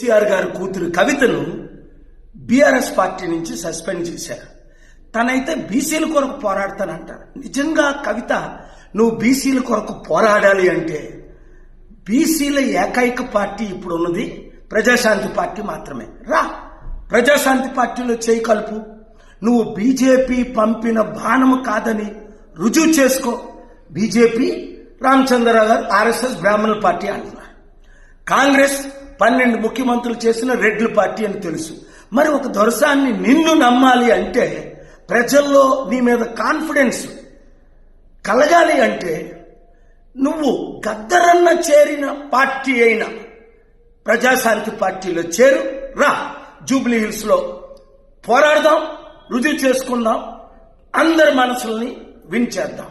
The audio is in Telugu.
కేసీఆర్ గారి కూతురు కవితను బీఆర్ఎస్ పార్టీ నుంచి సస్పెండ్ చేశారు. తనైతే బీసీల కొరకు పోరాడతానంటారు. నిజంగా కవిత, నువ్వు బీసీల కొరకు పోరాడాలి అంటే బీసీల ఏకైక పార్టీ ఇప్పుడు ఉన్నది ప్రజాశాంతి పార్టీ మాత్రమే. రా, ప్రజాశాంతి పార్టీలో చేయి కలుపు. నువ్వు బీజేపీ పంపిన బాణము కాదని రుజువు చేసుకో. బీజేపీ రామచంద్రరావు గారు ఆర్ఎస్ఎస్ బ్రాహ్మణుల పార్టీ అంటున్నారు. కాంగ్రెస్ 12 ముఖ్యమంత్రులు చేసిన రెడ్ల పార్టీ అని తెలుసు. మరి ఒక దొరసాన్ని నిన్ను నమ్మాలి అంటే, ప్రజల్లో నీ మీద కాన్ఫిడెన్స్ కలగాలి అంటే నువ్వు గద్దరన్న చేరిన పార్టీ అయిన ప్రజాశాంతి పార్టీలో చేరు. రా, జూబ్లీ హిల్స్ లో పోరాడదాం, రుజువు చేసుకుందాం, అందరి మనసుల్ని విన్ చేద్దాం.